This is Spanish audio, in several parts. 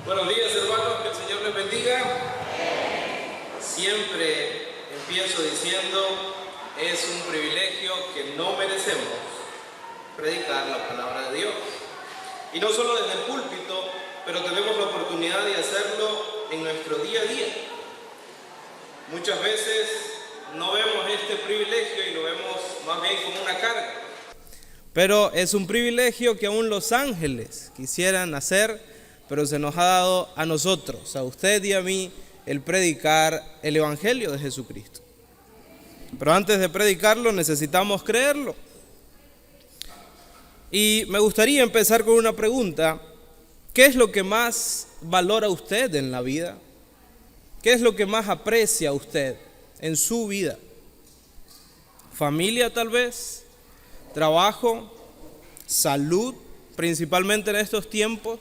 Buenos días, hermanos, que el Señor les bendiga. Siempre empiezo diciendo, es un privilegio que no merecemos predicar la palabra de Dios. Y no solo desde el púlpito, pero tenemos la oportunidad de hacerlo en nuestro día a día. Muchas veces no vemos este privilegio y lo vemos más bien como una carga. Pero es un privilegio que aún los ángeles quisieran hacer, pero se nos ha dado a nosotros, a usted y a mí, el predicar el Evangelio de Jesucristo. Pero antes de predicarlo necesitamos creerlo. Y me gustaría empezar con una pregunta. ¿Qué es lo que más valora usted en la vida? ¿Qué es lo que más aprecia usted en su vida? ¿Familia tal vez? ¿Trabajo? ¿Salud? Principalmente en estos tiempos.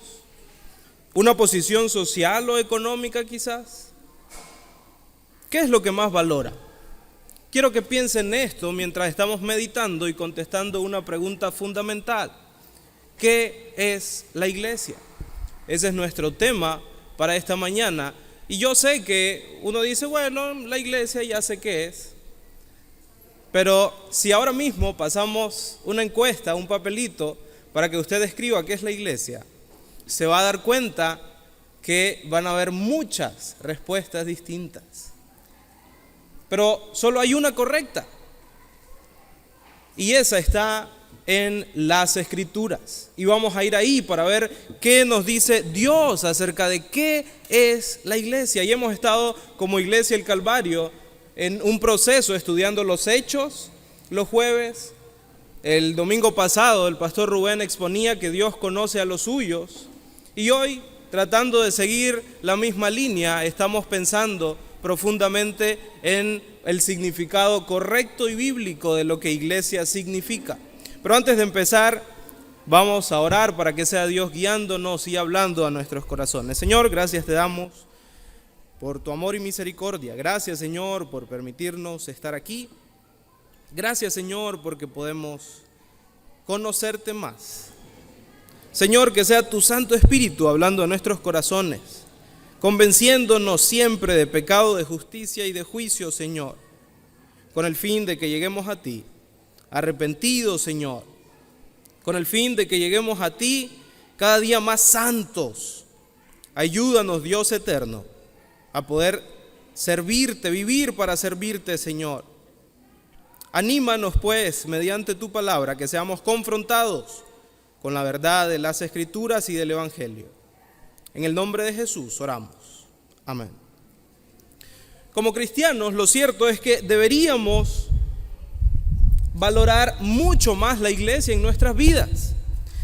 ¿Una posición social o económica quizás? ¿Qué es lo que más valora? Quiero que piensen en esto mientras estamos meditando y contestando una pregunta fundamental. ¿Qué es la iglesia? Ese es nuestro tema para esta mañana. Y yo sé que uno dice, bueno, la iglesia ya sé qué es. Pero si ahora mismo pasamos una encuesta, un papelito, para que usted escriba qué es la iglesia, se va a dar cuenta que van a haber muchas respuestas distintas. Pero solo hay una correcta. Y esa está en las Escrituras. Y vamos a ir ahí para ver qué nos dice Dios acerca de qué es la iglesia. Y hemos estado como Iglesia El Calvario en un proceso estudiando los hechos los jueves. El domingo pasado el pastor Rubén exponía que Dios conoce a los suyos. Y hoy, tratando de seguir la misma línea, estamos pensando profundamente en el significado correcto y bíblico de lo que iglesia significa. Pero antes de empezar, vamos a orar para que sea Dios guiándonos y hablando a nuestros corazones. Señor, gracias te damos por tu amor y misericordia. Gracias, Señor, por permitirnos estar aquí. Gracias, Señor, porque podemos conocerte más. Señor, que sea tu Santo Espíritu hablando a nuestros corazones, convenciéndonos siempre de pecado, de justicia y de juicio, Señor, con el fin de que lleguemos a ti, arrepentidos, Señor, con el fin de que lleguemos a ti cada día más santos. Ayúdanos, Dios eterno, a poder servirte, vivir para servirte, Señor. Anímanos, pues, mediante tu palabra, que seamos confrontados con la verdad de las Escrituras y del Evangelio. En el nombre de Jesús oramos. Amén. Como cristianos, lo cierto es que deberíamos valorar mucho más la iglesia en nuestras vidas.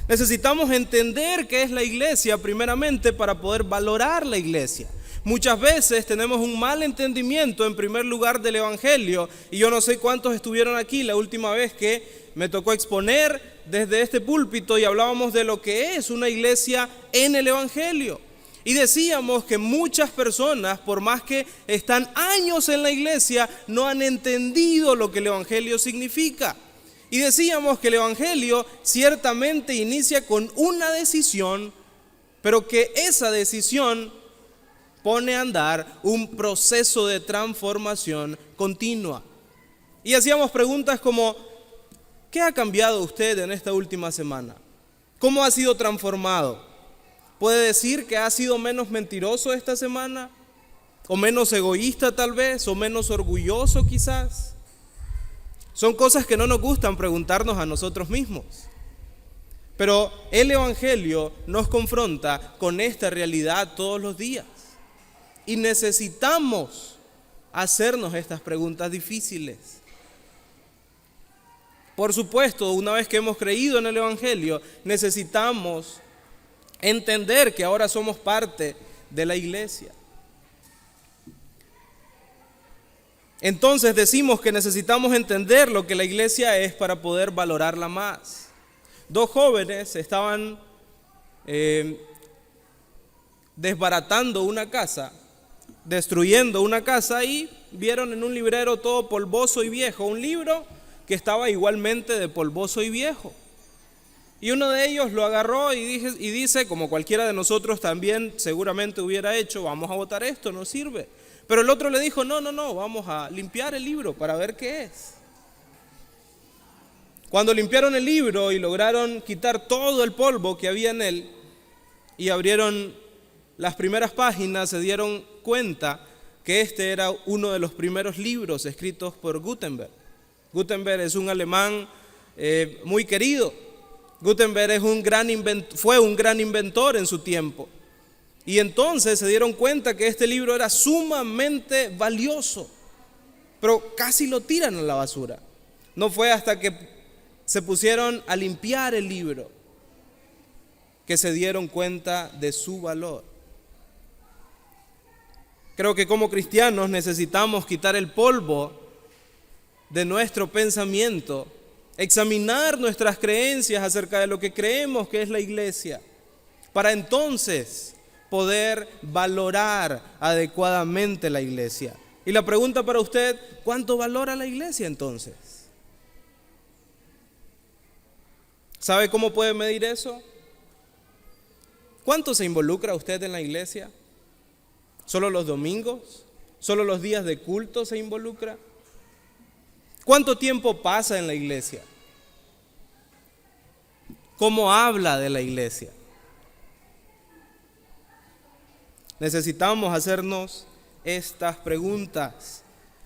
Necesitamos entender qué es la iglesia primeramente para poder valorar la iglesia. Muchas veces tenemos un mal entendimiento en primer lugar del Evangelio, y yo no sé cuántos estuvieron aquí la última vez que me tocó exponer desde este púlpito y hablábamos de lo que es una iglesia en el Evangelio. Y decíamos que muchas personas, por más que están años en la iglesia, no han entendido lo que el Evangelio significa. Y decíamos que el Evangelio ciertamente inicia con una decisión, pero que esa decisión pone a andar un proceso de transformación continua. Y hacíamos preguntas como, ¿qué ha cambiado usted en esta última semana? ¿Cómo ha sido transformado? ¿Puede decir que ha sido menos mentiroso esta semana? ¿O menos egoísta tal vez? ¿O menos orgulloso quizás? Son cosas que no nos gustan preguntarnos a nosotros mismos. Pero el Evangelio nos confronta con esta realidad todos los días. Y necesitamos hacernos estas preguntas difíciles. Por supuesto, una vez que hemos creído en el Evangelio, necesitamos entender que ahora somos parte de la iglesia. Entonces decimos que necesitamos entender lo que la iglesia es para poder valorarla más. Dos jóvenes estaban desbaratando una casa, destruyendo una casa, y vieron en un librero todo polvoso y viejo, un libro que estaba igualmente de polvoso y viejo. Y uno de ellos lo agarró y dice, como cualquiera de nosotros también seguramente hubiera hecho, vamos a botar esto, no sirve. Pero el otro le dijo, no, vamos a limpiar el libro para ver qué es. Cuando limpiaron el libro y lograron quitar todo el polvo que había en él y abrieron las primeras páginas, se dieron cuenta que este era uno de los primeros libros escritos por Gutenberg. Gutenberg es un alemán muy querido. Gutenberg fue un gran inventor en su tiempo. Y entonces se dieron cuenta que este libro era sumamente valioso, pero casi lo tiran a la basura. No fue hasta que se pusieron a limpiar el libro que se dieron cuenta de su valor. Creo que como cristianos necesitamos quitar el polvo de nuestro pensamiento, examinar nuestras creencias acerca de lo que creemos que es la iglesia, para entonces poder valorar adecuadamente la iglesia. Y la pregunta para usted, ¿cuánto valora la iglesia entonces? ¿Sabe cómo puede medir eso? ¿Cuánto se involucra usted en la iglesia? ¿Solo los domingos? ¿Solo los días de culto se involucra? ¿Cuánto tiempo pasa en la iglesia? ¿Cómo habla de la iglesia? Necesitamos hacernos estas preguntas.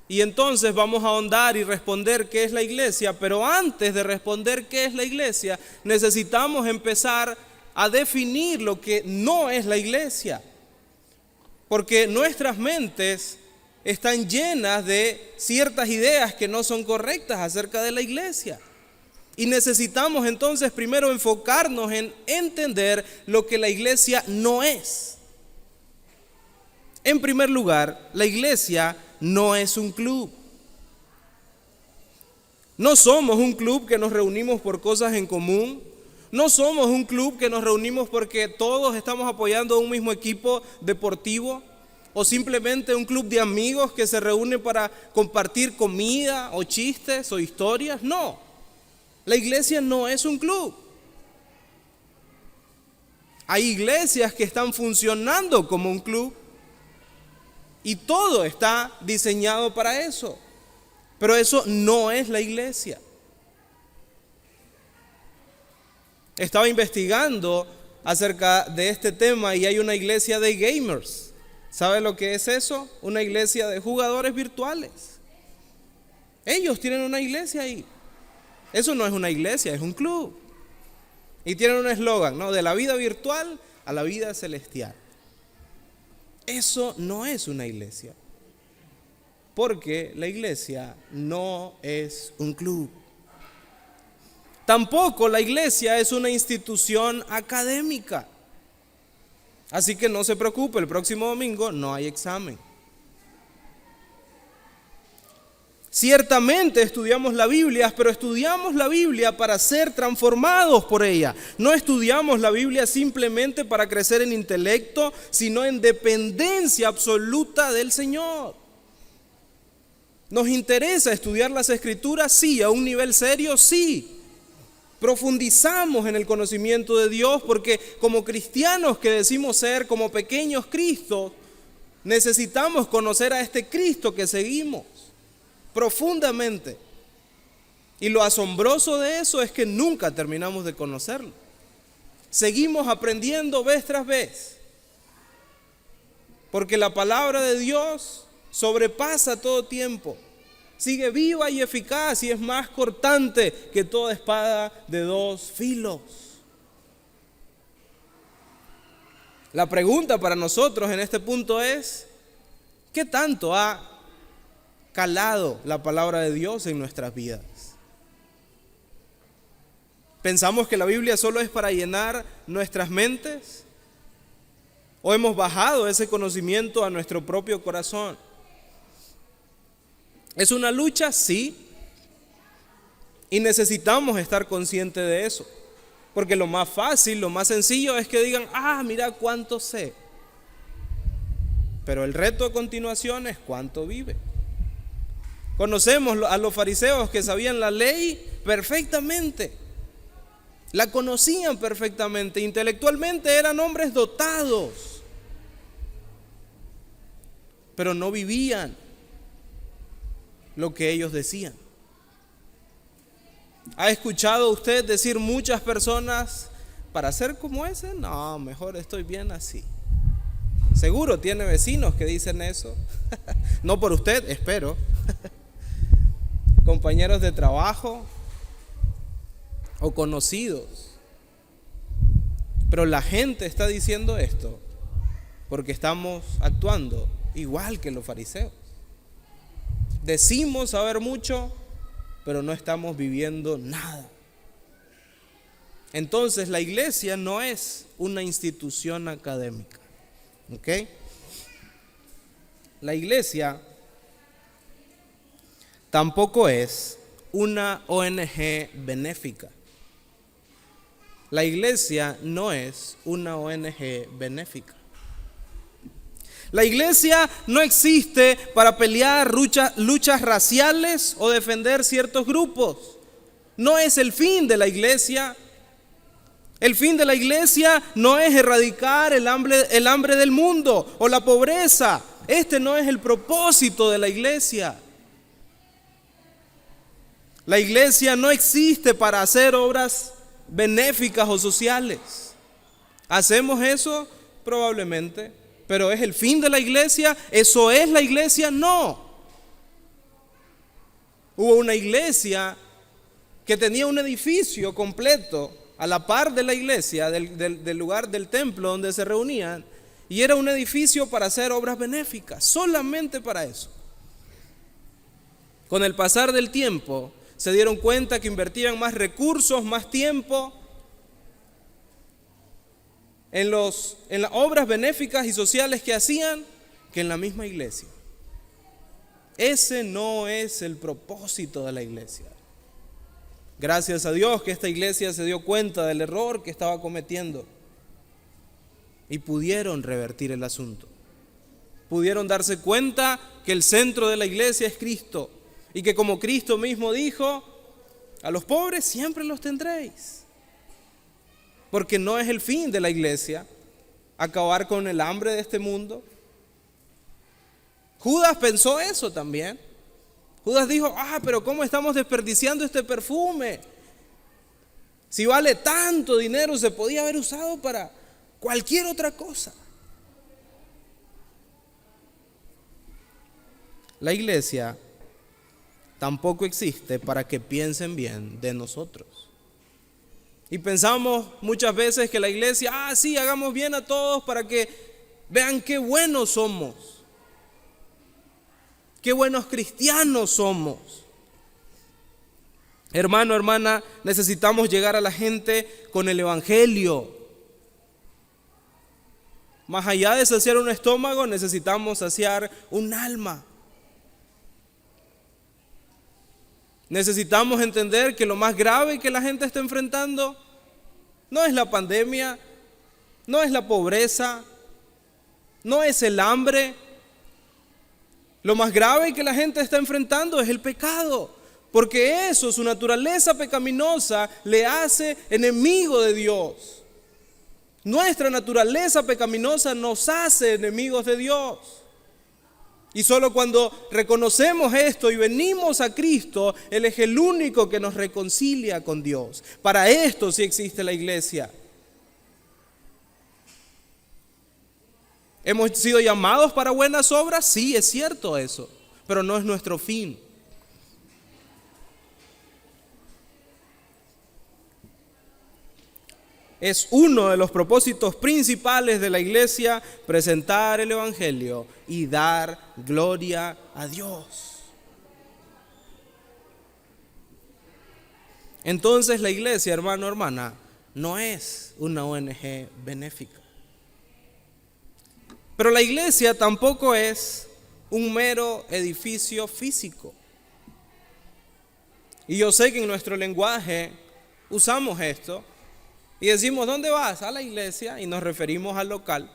Y entonces vamos a ahondar y responder qué es la iglesia, pero antes de responder qué es la iglesia, necesitamos empezar a definir lo que no es la iglesia. Porque nuestras mentes están llenas de ciertas ideas que no son correctas acerca de la iglesia. Y necesitamos entonces primero enfocarnos en entender lo que la iglesia no es. En primer lugar, la iglesia no es un club. No somos un club que nos reunimos por cosas en común. No somos un club que nos reunimos porque todos estamos apoyando a un mismo equipo deportivo. O simplemente un club de amigos que se reúne para compartir comida o chistes o historias. No, la iglesia no es un club. Hay iglesias que están funcionando como un club. Y todo está diseñado para eso. Pero eso no es la iglesia. Estaba investigando acerca de este tema y hay una iglesia de gamers. ¿Sabe lo que es eso? Una iglesia de jugadores virtuales. Ellos tienen una iglesia ahí. Eso no es una iglesia, es un club. Y tienen un eslogan, ¿no? De la vida virtual a la vida celestial. Eso no es una iglesia, porque la iglesia no es un club. Tampoco la iglesia es una institución académica. Así que no se preocupe, el próximo domingo no hay examen. Ciertamente estudiamos la Biblia, pero estudiamos la Biblia para ser transformados por ella. No estudiamos la Biblia simplemente para crecer en intelecto, sino en dependencia absoluta del Señor. ¿Nos interesa estudiar las Escrituras? Sí. ¿A un nivel serio? Sí. Profundizamos en el conocimiento de Dios porque como cristianos que decimos ser, como pequeños Cristos, necesitamos conocer a este Cristo que seguimos profundamente. Y lo asombroso de eso es que nunca terminamos de conocerlo. Seguimos aprendiendo vez tras vez. Porque la palabra de Dios sobrepasa todo tiempo. Sigue viva y eficaz y es más cortante que toda espada de dos filos. La pregunta para nosotros en este punto es, ¿qué tanto ha calado la palabra de Dios en nuestras vidas? ¿Pensamos que la Biblia solo es para llenar nuestras mentes? ¿O hemos bajado ese conocimiento a nuestro propio corazón? ¿Es una lucha? Sí. Y necesitamos estar conscientes de eso. Porque lo más fácil, lo más sencillo es que digan, mira cuánto sé. Pero el reto a continuación es cuánto vive. Conocemos a los fariseos que sabían la ley perfectamente. La conocían perfectamente, intelectualmente eran hombres dotados, pero no vivían lo que ellos decían. ¿Ha escuchado usted decir muchas personas, para ser como ese? No, mejor estoy bien así. Seguro tiene vecinos que dicen eso. No por usted, espero. Compañeros de trabajo o conocidos. Pero la gente está diciendo esto porque estamos actuando igual que los fariseos. Decimos saber mucho, pero no estamos viviendo nada. Entonces la iglesia no es una institución académica, ¿ok? La iglesia tampoco es una ONG benéfica. La iglesia no es una ONG benéfica. La iglesia no existe para pelear luchas raciales o defender ciertos grupos. No es el fin de la iglesia. El fin de la iglesia no es erradicar el hambre del mundo o la pobreza. Este no es el propósito de la iglesia. La iglesia no existe para hacer obras benéficas o sociales. ¿Hacemos eso? Probablemente. ¿Pero es el fin de la iglesia? ¿Eso es la iglesia? No. Hubo una iglesia que tenía un edificio completo a la par de la iglesia, del lugar del templo donde se reunían, y era un edificio para hacer obras benéficas, solamente para eso. Con el pasar del tiempo, se dieron cuenta que invertían más recursos, más tiempo en las obras benéficas y sociales que hacían que en la misma iglesia. Ese no es el propósito de la iglesia. Gracias a Dios que esta iglesia se dio cuenta del error que estaba cometiendo y pudieron revertir el asunto. Pudieron darse cuenta que el centro de la iglesia es Cristo y que, como Cristo mismo dijo, a los pobres siempre los tendréis. Porque no es el fin de la iglesia acabar con el hambre de este mundo. Judas pensó eso también. Judas dijo, pero ¿cómo estamos desperdiciando este perfume? Si vale tanto dinero, se podía haber usado para cualquier otra cosa. La iglesia tampoco existe para que piensen bien de nosotros. Y pensamos muchas veces que la iglesia, sí, hagamos bien a todos para que vean qué buenos somos. Qué buenos cristianos somos. Hermano, hermana, necesitamos llegar a la gente con el evangelio. Más allá de saciar un estómago, necesitamos saciar un alma. Necesitamos entender que lo más grave que la gente está enfrentando no es la pandemia, no es la pobreza, no es el hambre. Lo más grave que la gente está enfrentando es el pecado, porque eso, su naturaleza pecaminosa, le hace enemigo de Dios. Nuestra naturaleza pecaminosa nos hace enemigos de Dios. Y solo cuando reconocemos esto y venimos a Cristo, Él es el único que nos reconcilia con Dios. Para esto sí existe la iglesia. ¿Hemos sido llamados para buenas obras? Sí, es cierto eso, pero no es nuestro fin. Es uno de los propósitos principales de la iglesia presentar el evangelio y dar gloria a Dios. Entonces la iglesia, hermano, hermana, no es una ONG benéfica. Pero la iglesia tampoco es un mero edificio físico. Y yo sé que en nuestro lenguaje usamos esto y decimos, ¿dónde vas? A la iglesia, y nos referimos al local.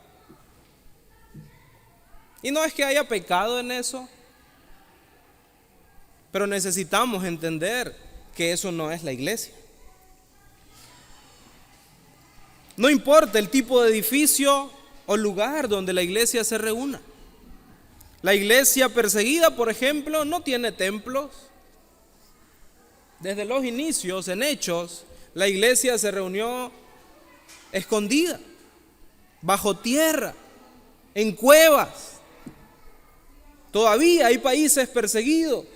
Y no es que haya pecado en eso, pero necesitamos entender que eso no es la iglesia. No importa el tipo de edificio o lugar donde la iglesia se reúna. La iglesia perseguida, por ejemplo, no tiene templos. Desde los inicios, en Hechos, la iglesia se reunió escondida, bajo tierra, en cuevas. Todavía hay países perseguidos,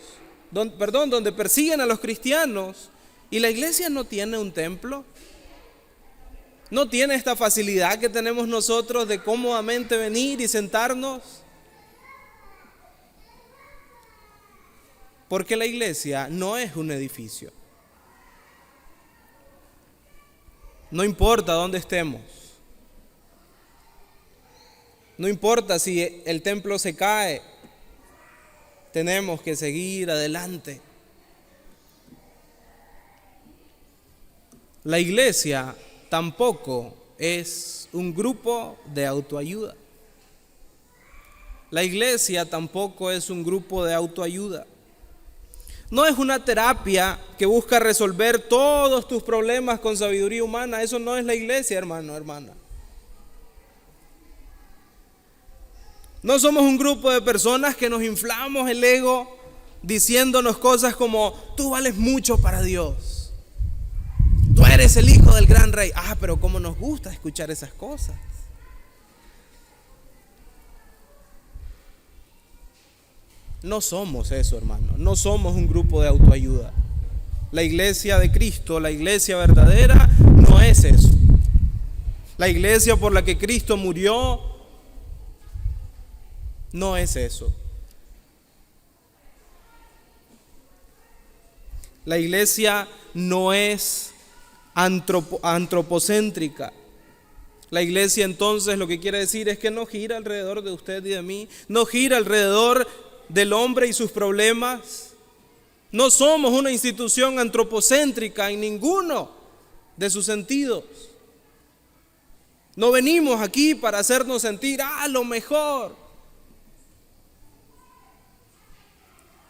donde persiguen a los cristianos, y la iglesia no tiene un templo. No tiene esta facilidad que tenemos nosotros de cómodamente venir y sentarnos. Porque la iglesia no es un edificio. No importa dónde estemos. No importa si el templo se cae. Tenemos que seguir adelante. La iglesia tampoco es un grupo de autoayuda. La iglesia tampoco es un grupo de autoayuda. No es una terapia que busca resolver todos tus problemas con sabiduría humana. Eso no es la iglesia, hermano, hermana. No somos un grupo de personas que nos inflamos el ego diciéndonos cosas como: tú vales mucho para Dios. Tú eres el hijo del gran rey. Pero cómo nos gusta escuchar esas cosas. No somos eso, hermano. No somos un grupo de autoayuda. La iglesia de Cristo, la iglesia verdadera, no es eso. La iglesia por la que Cristo murió, no es eso. La iglesia no es antropocéntrica. La iglesia entonces lo que quiere decir es que no gira alrededor de usted y de mí, no gira alrededor del hombre y sus problemas. No somos una institución antropocéntrica en ninguno de sus sentidos. No venimos aquí para hacernos sentir lo mejor.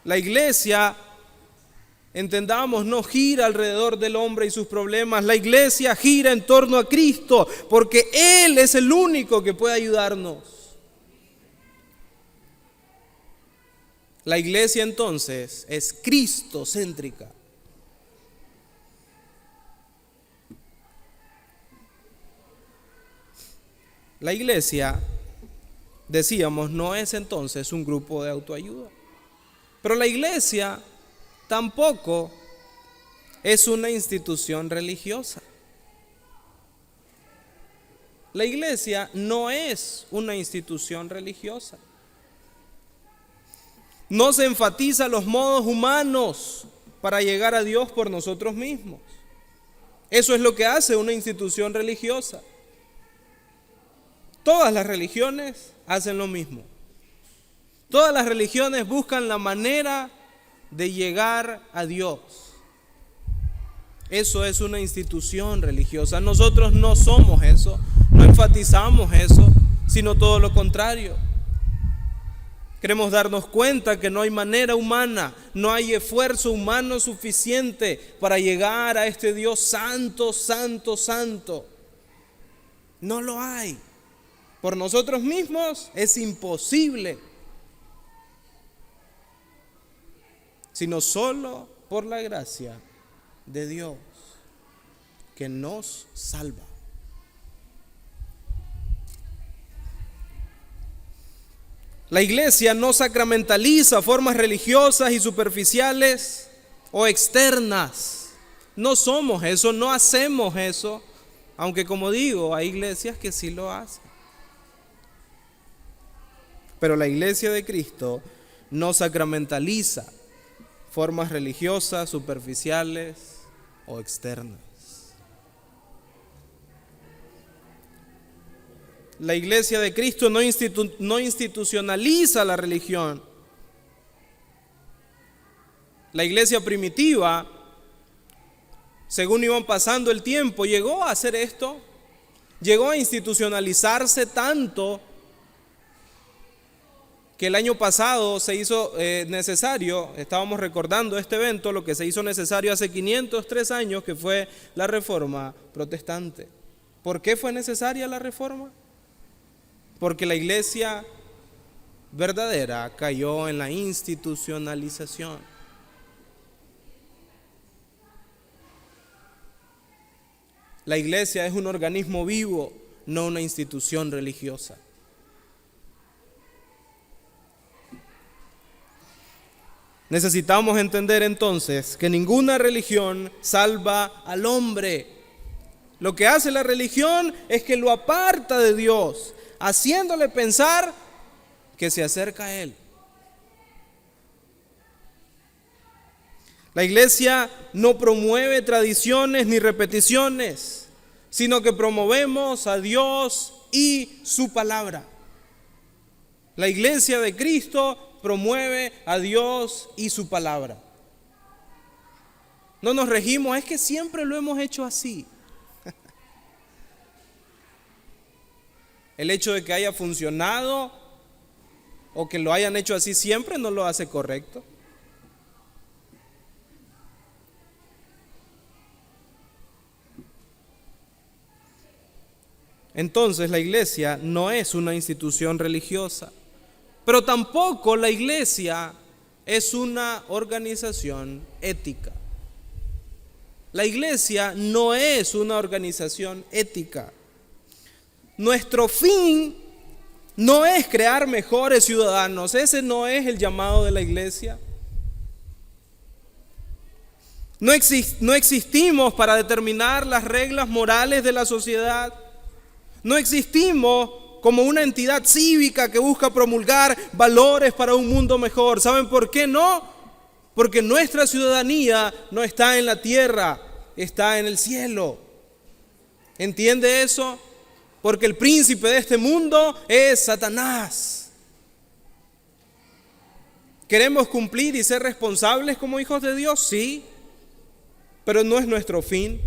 La iglesia, entendamos, no gira alrededor del hombre y sus problemas. La iglesia gira en torno a Cristo, porque Él es el único que puede ayudarnos. La iglesia entonces es cristocéntrica. La iglesia, decíamos, no es entonces un grupo de autoayuda. Pero la iglesia tampoco es una institución religiosa. La iglesia no es una institución religiosa. No se enfatiza los modos humanos para llegar a Dios por nosotros mismos. Eso es lo que hace una institución religiosa. Todas las religiones hacen lo mismo. Todas las religiones buscan la manera de llegar a Dios. Eso es una institución religiosa. Nosotros no somos eso, no enfatizamos eso, sino todo lo contrario. Queremos darnos cuenta que no hay manera humana, no hay esfuerzo humano suficiente para llegar a este Dios santo, santo, santo. No lo hay. Por nosotros mismos es imposible, sino solo por la gracia de Dios que nos salva. La iglesia no sacramentaliza formas religiosas y superficiales o externas. No somos eso, no hacemos eso, aunque como digo, hay iglesias que sí lo hacen. Pero la iglesia de Cristo no sacramentaliza formas religiosas, superficiales o externas. La iglesia de Cristo no institucionaliza la religión. La iglesia primitiva, según iban pasando el tiempo, llegó a hacer esto, llegó a institucionalizarse tanto que el año pasado se hizo necesario, estábamos recordando este evento, lo que se hizo necesario hace 503 años, que fue la Reforma Protestante. ¿Por qué fue necesaria la reforma? Porque la iglesia verdadera cayó en la institucionalización. La iglesia es un organismo vivo, no una institución religiosa. Necesitamos entender entonces que ninguna religión salva al hombre. Lo que hace la religión es que lo aparta de Dios, haciéndole pensar que se acerca a Él. La iglesia no promueve tradiciones ni repeticiones, sino que promovemos a Dios y su palabra. La iglesia de Cristo promueve a Dios y su palabra. No nos regimos, es que siempre lo hemos hecho así. El hecho de que haya funcionado o que lo hayan hecho así siempre no lo hace correcto. Entonces la iglesia no es una institución religiosa, pero tampoco la iglesia es una organización ética. La iglesia no es una organización ética. Nuestro fin no es crear mejores ciudadanos, ese no es el llamado de la iglesia. No existimos para determinar las reglas morales de la sociedad. No existimos como una entidad cívica que busca promulgar valores para un mundo mejor. ¿Saben por qué no? Porque nuestra ciudadanía no está en la tierra, está en el cielo. ¿Entiende eso? Porque el príncipe de este mundo es Satanás. ¿Queremos cumplir y ser responsables como hijos de Dios? Sí, pero no es nuestro fin.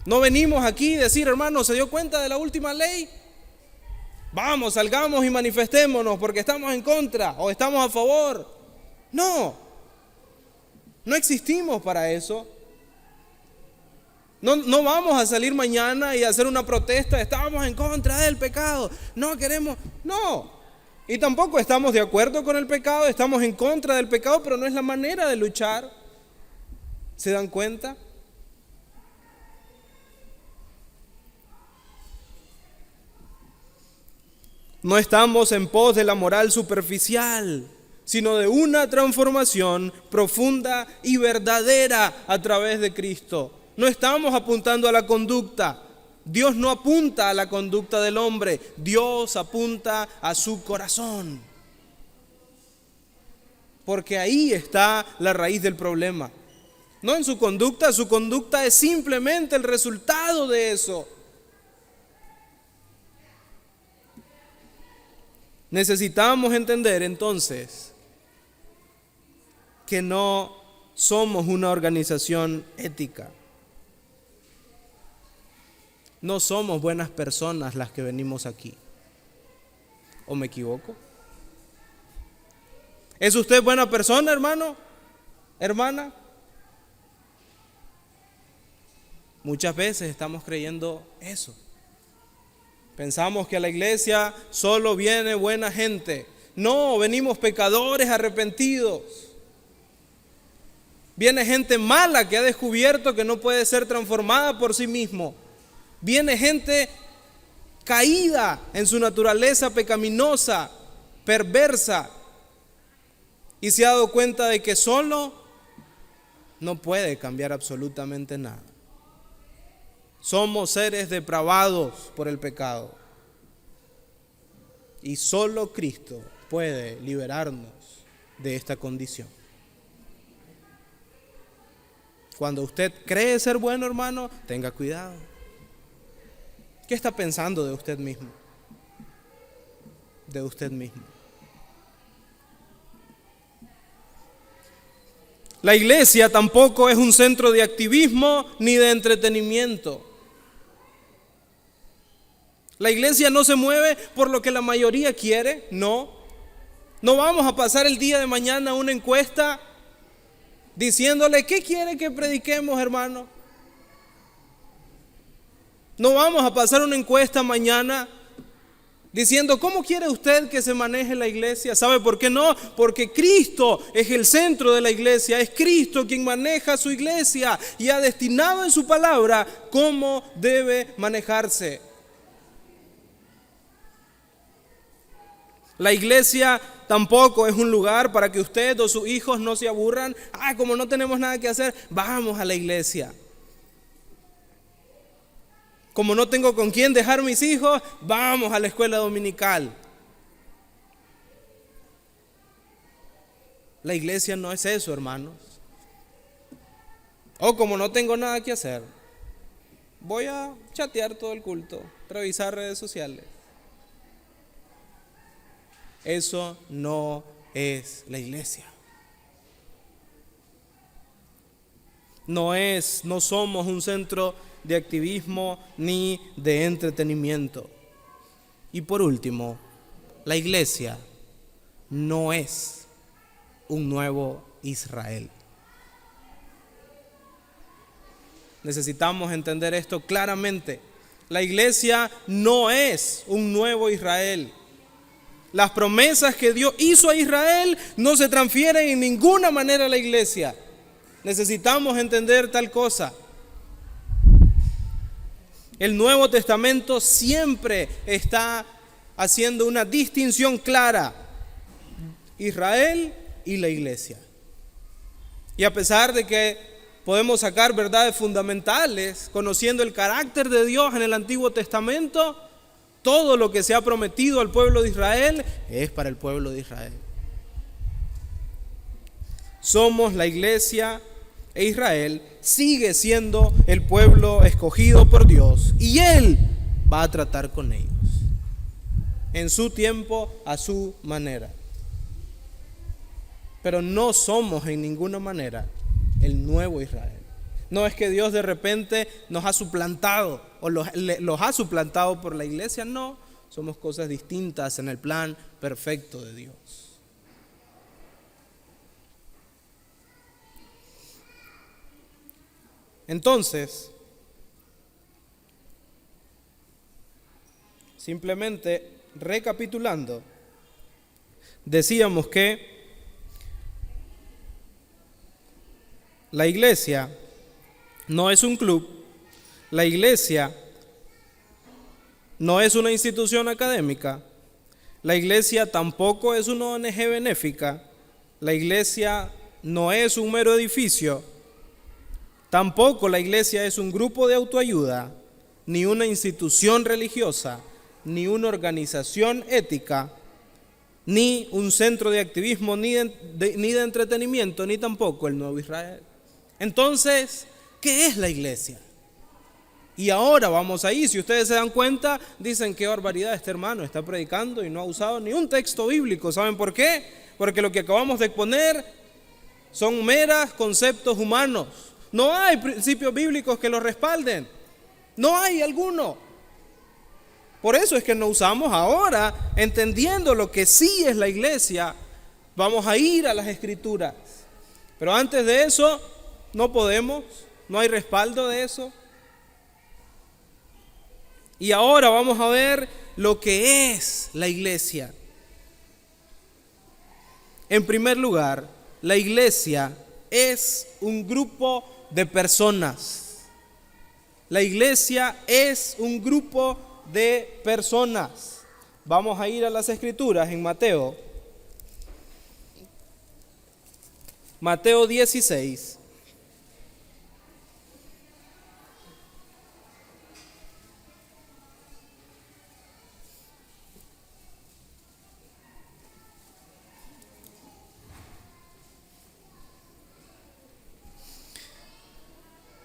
No venimos aquí a decir, hermano, ¿se dio cuenta de la última ley? Vamos, salgamos y manifestémonos porque estamos en contra o estamos a favor. No existimos para eso. No vamos a salir mañana y hacer una protesta, estamos en contra del pecado, no queremos, no. Y tampoco estamos de acuerdo con el pecado, estamos en contra del pecado, pero no es la manera de luchar. ¿Se dan cuenta? No estamos en pos de la moral superficial, sino de una transformación profunda y verdadera a través de Cristo. No estamos apuntando a la conducta. Dios no apunta a la conducta del hombre, Dios apunta a su corazón. Porque ahí está la raíz del problema. No en su conducta es simplemente el resultado de eso. Necesitamos entender entonces que no somos una organización ética. No somos buenas personas las que venimos aquí. ¿O me equivoco? ¿Es usted buena persona, hermano? ¿Hermana? Muchas veces estamos creyendo eso. Pensamos que a la iglesia solo viene buena gente. No, venimos pecadores arrepentidos. Viene gente mala que ha descubierto que no puede ser transformada por sí mismo. Viene gente caída en su naturaleza pecaminosa, perversa, y se ha dado cuenta de que solo no puede cambiar absolutamente nada. Somos seres depravados por el pecado y solo Cristo puede liberarnos de esta condición. Cuando usted cree ser bueno, hermano, tenga cuidado. ¿Qué está pensando de usted mismo? De usted mismo. La iglesia tampoco es un centro de activismo ni de entretenimiento. La iglesia no se mueve por lo que la mayoría quiere, no. No vamos a pasar el día de mañana una encuesta diciéndole, ¿qué quiere que prediquemos, hermano? No vamos a pasar una encuesta mañana diciendo, ¿cómo quiere usted que se maneje la iglesia? ¿Sabe por qué no? Porque Cristo es el centro de la iglesia. Es Cristo quien maneja su iglesia y ha destinado en su palabra cómo debe manejarse. La iglesia tampoco es un lugar para que usted o sus hijos no se aburran. Como no tenemos nada que hacer, vamos a la iglesia. Como no tengo con quién dejar mis hijos, vamos a la escuela dominical. La iglesia no es eso, hermanos. O como no tengo nada que hacer, voy a chatear todo el culto, revisar redes sociales. Eso no es la iglesia. No somos un centro de activismo ni de entretenimiento. Y por último, la iglesia no es un nuevo Israel. Necesitamos entender esto claramente. La iglesia no es un nuevo Israel. Las promesas que Dios hizo a Israel no se transfieren en ninguna manera a la iglesia. Necesitamos entender tal cosa. El Nuevo Testamento siempre está haciendo una distinción clara: Israel y la iglesia. Y a pesar de que podemos sacar verdades fundamentales, conociendo el carácter de Dios en el Antiguo Testamento, todo lo que se ha prometido al pueblo de Israel es para el pueblo de Israel. Somos la iglesia e Israel sigue siendo el pueblo escogido por Dios y Él va a tratar con ellos en su tiempo, a su manera. Pero no somos en ninguna manera el nuevo Israel. No es que Dios de repente nos ha suplantado o los ha suplantado por la iglesia, no. Somos cosas distintas en el plan perfecto de Dios. Entonces, simplemente recapitulando, decíamos que la iglesia no es un club, la iglesia no es una institución académica, la iglesia tampoco es una ONG benéfica, la iglesia no es un mero edificio, tampoco la iglesia es un grupo de autoayuda, ni una institución religiosa, ni una organización ética, ni un centro de activismo, ni de entretenimiento, ni tampoco el nuevo Israel. Entonces, ¿qué es la iglesia? Y ahora vamos ahí, si ustedes se dan cuenta, dicen qué barbaridad, este hermano está predicando y no ha usado ni un texto bíblico. ¿Saben por qué? Porque lo que acabamos de exponer son meros conceptos humanos. No hay principios bíblicos que los respalden. No hay alguno. Por eso es que no usamos ahora, entendiendo lo que sí es la iglesia, vamos a ir a las escrituras. Pero antes de eso, no podemos, no hay respaldo de eso. Y ahora vamos a ver lo que es la iglesia. En primer lugar, la iglesia es un grupo de personas. La iglesia es un grupo de personas. Vamos a ir a las escrituras en Mateo 16.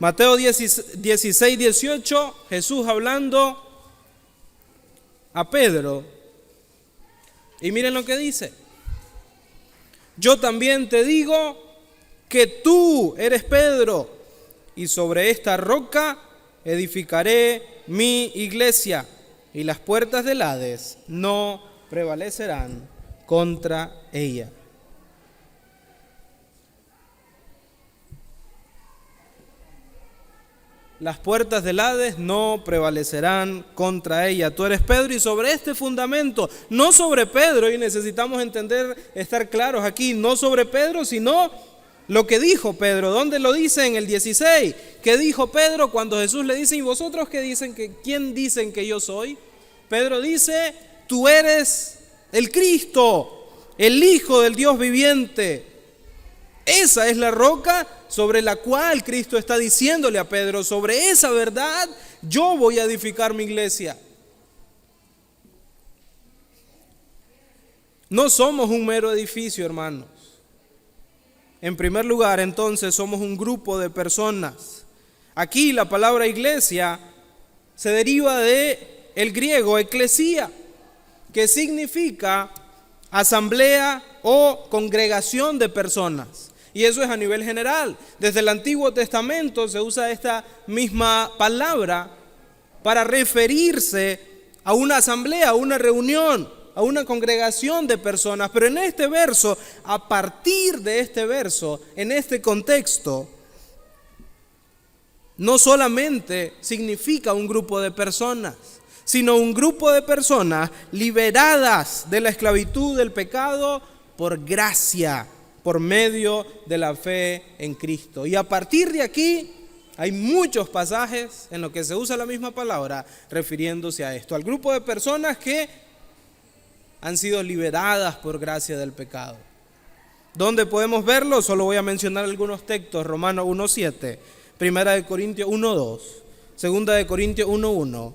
Mateo 16, 18, Jesús hablando a Pedro. Y miren lo que dice: yo también te digo que tú eres Pedro, y sobre esta roca edificaré mi iglesia, y las puertas del Hades no prevalecerán contra ella. las puertas del Hades no prevalecerán contra ella. Tú eres Pedro y sobre este fundamento, no sobre Pedro, y necesitamos estar claros aquí, no sobre Pedro, sino lo que dijo Pedro. ¿Dónde lo dice? En el 16. ¿Qué dijo Pedro cuando Jesús le dice, ¿y vosotros qué dicen? ¿Quién dicen que yo soy? Pedro dice, tú eres el Cristo, el Hijo del Dios viviente. Esa es la roca sobre la cual Cristo está diciéndole a Pedro, sobre esa verdad yo voy a edificar mi iglesia. No somos un mero edificio, hermanos. En primer lugar, entonces, somos un grupo de personas. Aquí la palabra iglesia se deriva del griego eclesía, que significa asamblea o congregación de personas. Y eso es a nivel general. Desde el Antiguo Testamento se usa esta misma palabra para referirse a una asamblea, a una reunión, a una congregación de personas. Pero en este verso, a partir de este verso, en este contexto, no solamente significa un grupo de personas, sino un grupo de personas liberadas de la esclavitud del pecado por gracia, por medio de la fe en Cristo. Y a partir de aquí hay muchos pasajes en los que se usa la misma palabra refiriéndose a esto, al grupo de personas que han sido liberadas por gracia del pecado. ¿Dónde podemos verlo? Solo voy a mencionar algunos textos: Romanos 1:7, Primera de Corintios 1:2, Segunda de Corintios 1:1,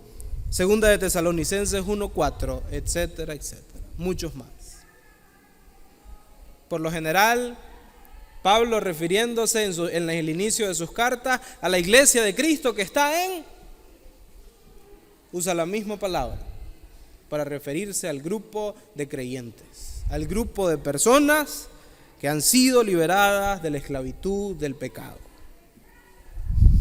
Segunda de Tesalonicenses 1:4, etcétera, etcétera. Muchos más. Por lo general, Pablo, refiriéndose en el inicio de sus cartas a la iglesia de Cristo que está usa la misma palabra para referirse al grupo de creyentes, al grupo de personas que han sido liberadas de la esclavitud del pecado.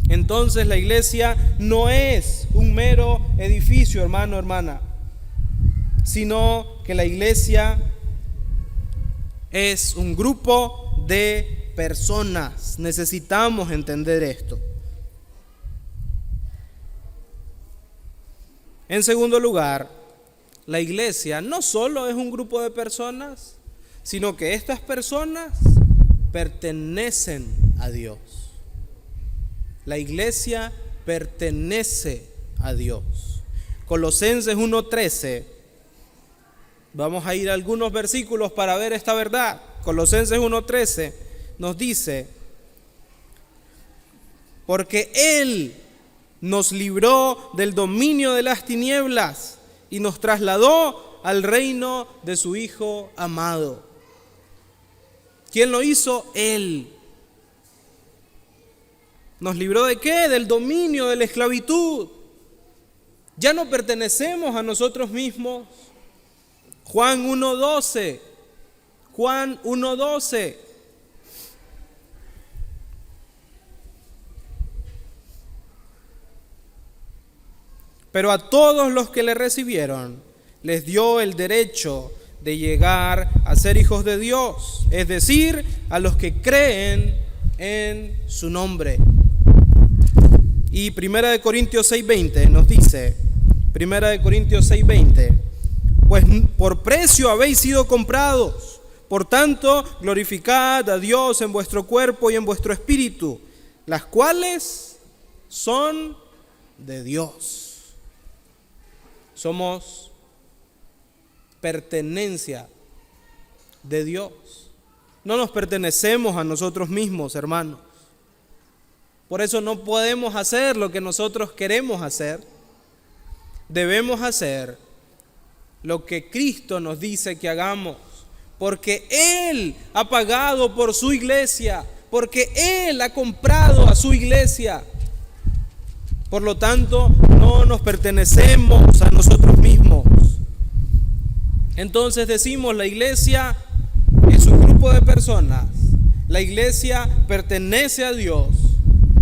Entonces la iglesia no es un mero edificio, hermano, hermana, sino que la iglesia es un grupo de personas. Necesitamos entender esto. En segundo lugar, la iglesia no solo es un grupo de personas, sino que estas personas pertenecen a Dios. La iglesia pertenece a Dios. Colosenses 1:13. Vamos a ir a algunos versículos para ver esta verdad. Colosenses 1:13 nos dice: porque Él nos libró del dominio de las tinieblas y nos trasladó al reino de su Hijo amado. ¿Quién lo hizo? Él. ¿Nos libró de qué? Del dominio de la esclavitud. Ya no pertenecemos a nosotros mismos. Juan 1:12. Juan 1:12. Pero a todos los que le recibieron, les dio el derecho de llegar a ser hijos de Dios, es decir, a los que creen en su nombre. Y 1 Corintios 6:20 nos dice, 1 Corintios 6:20, pues por precio habéis sido comprados, por tanto glorificad a Dios en vuestro cuerpo y en vuestro espíritu, las cuales son de Dios. Somos pertenencia de Dios. No nos pertenecemos a nosotros mismos, hermanos. Por eso no podemos hacer lo que nosotros queremos hacer. Debemos hacer lo que Cristo nos dice que hagamos, porque Él ha pagado por su iglesia, porque Él ha comprado a su iglesia. Por lo tanto, no nos pertenecemos a nosotros mismos. Entonces decimos, la iglesia es un grupo de personas. La iglesia pertenece a Dios.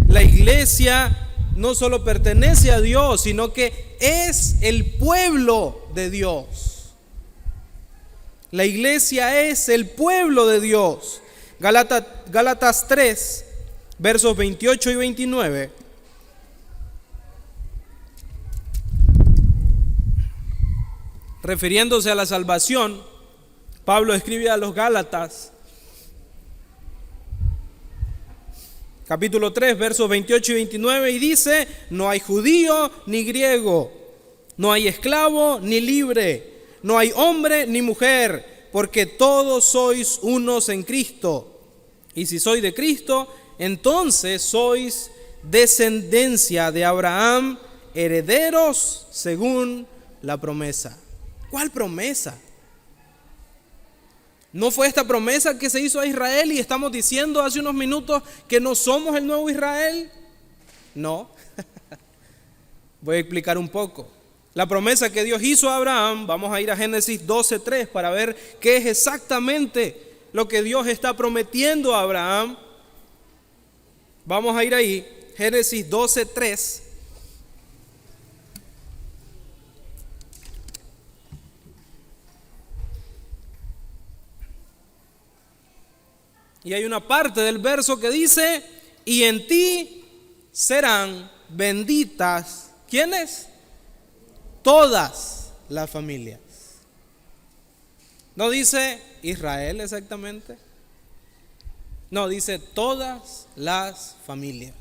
La iglesia no solo pertenece a Dios, sino que es el pueblo de Dios. La iglesia es el pueblo de Dios. Gálatas 3, versos 28 y 29. refiriéndose a la salvación, Pablo escribe a los Gálatas, capítulo 3, versos 28 y 29, y dice: no hay judío ni griego, no hay esclavo ni libre, no hay hombre ni mujer, porque todos sois unos en Cristo. Y si sois de Cristo, entonces sois descendencia de Abraham, herederos según la promesa. ¿Cuál promesa? ¿No fue esta promesa que se hizo a Israel y estamos diciendo hace unos minutos que no somos el nuevo Israel? No. Voy a explicar un poco. La promesa que Dios hizo a Abraham, vamos a ir a Génesis 12:3 para ver qué es exactamente lo que Dios está prometiendo a Abraham. Vamos a ir ahí, Génesis 12:3. Y hay una parte del verso que dice: y en ti serán benditas, ¿quiénes? Todas las familias. No dice Israel exactamente. No, dice todas las familias.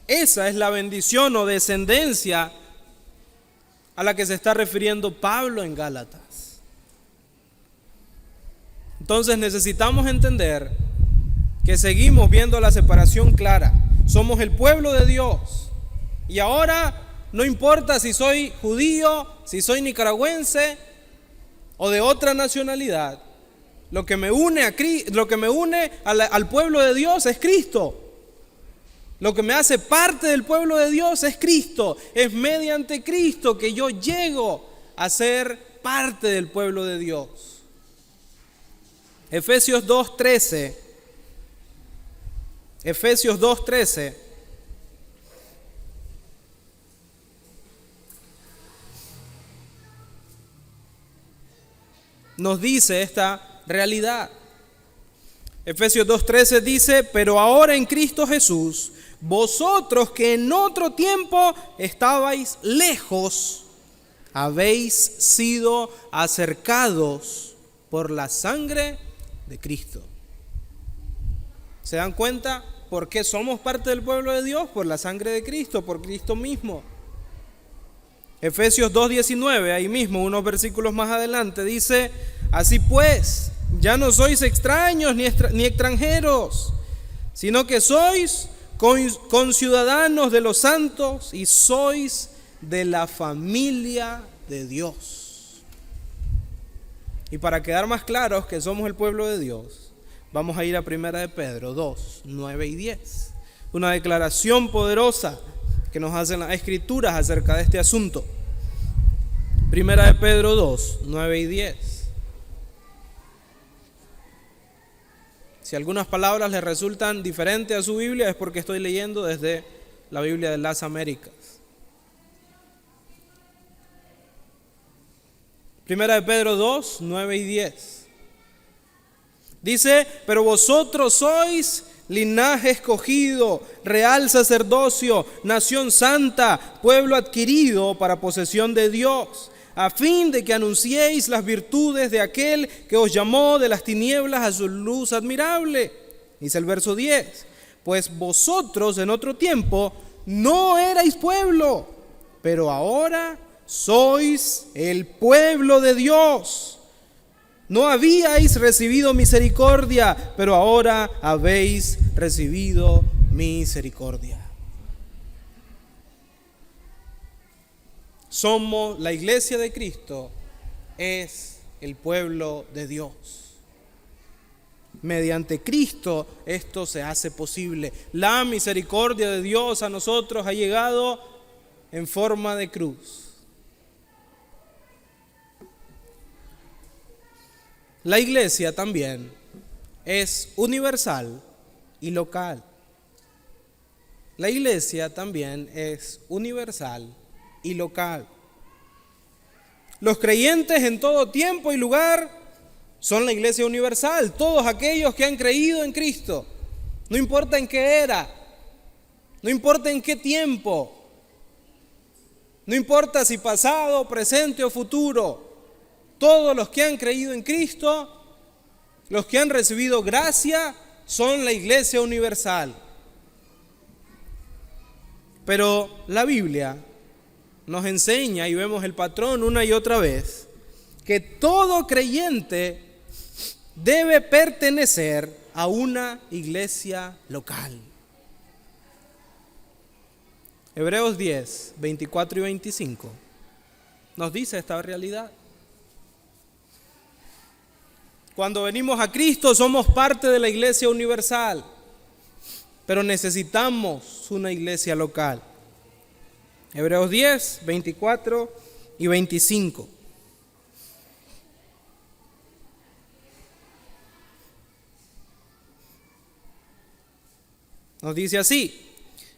Esa es la bendición o descendencia a la que se está refiriendo Pablo en Gálatas. Entonces necesitamos entender que seguimos viendo la separación clara. Somos el pueblo de Dios. Y ahora no importa si soy judío, si soy nicaragüense o de otra nacionalidad. Lo que me une al pueblo de Dios es Cristo. Lo que me hace parte del pueblo de Dios es Cristo. Es mediante Cristo que yo llego a ser parte del pueblo de Dios. Efesios 2:13. Efesios 2:13. Nos dice esta realidad. Efesios 2:13 dice: pero ahora en Cristo Jesús, vosotros que en otro tiempo estabais lejos, habéis sido acercados por la sangre de Cristo. ¿Se dan cuenta por qué somos parte del pueblo de Dios? Por la sangre de Cristo, por Cristo mismo. Efesios 2:19, ahí mismo, unos versículos más adelante, dice: así pues, ya no sois extraños ni extranjeros, sino que sois conciudadanos de los santos y sois de la familia de Dios. Y para quedar más claros que somos el pueblo de Dios, vamos a ir a 1 de Pedro 2, 9 y 10. Una declaración poderosa que nos hacen las escrituras acerca de este asunto. 1 de Pedro 2, 9 y 10. Si algunas palabras les resultan diferentes a su Biblia, es porque estoy leyendo desde la Biblia de las Américas. 1 de Pedro 2, 9 y 10. Dice: pero vosotros sois linaje escogido, real sacerdocio, nación santa, pueblo adquirido para posesión de Dios, a fin de que anunciéis las virtudes de aquel que os llamó de las tinieblas a su luz admirable. Dice el verso 10: pues vosotros en otro tiempo no erais pueblo, pero ahora sois el pueblo de Dios. No habíais recibido misericordia, pero ahora habéis recibido misericordia. Somos la iglesia de Cristo, es el pueblo de Dios. Mediante Cristo esto se hace posible. La misericordia de Dios a nosotros ha llegado en forma de cruz. La iglesia también es universal y local. La iglesia también es universal y local. Los creyentes en todo tiempo y lugar son la iglesia universal. Todos aquellos que han creído en Cristo, no importa en qué era, no importa en qué tiempo, No importa si pasado, presente o futuro, todos los que han creído en Cristo, los que han recibido gracia, son la iglesia universal. Pero la Biblia nos enseña, y vemos el patrón una y otra vez, que todo creyente debe pertenecer a una iglesia local. Hebreos 10, 24 y 25 nos dice esta realidad. Cuando venimos a Cristo somos parte de la iglesia universal, pero necesitamos una iglesia local. Hebreos 10, 24 y 25. Nos dice así: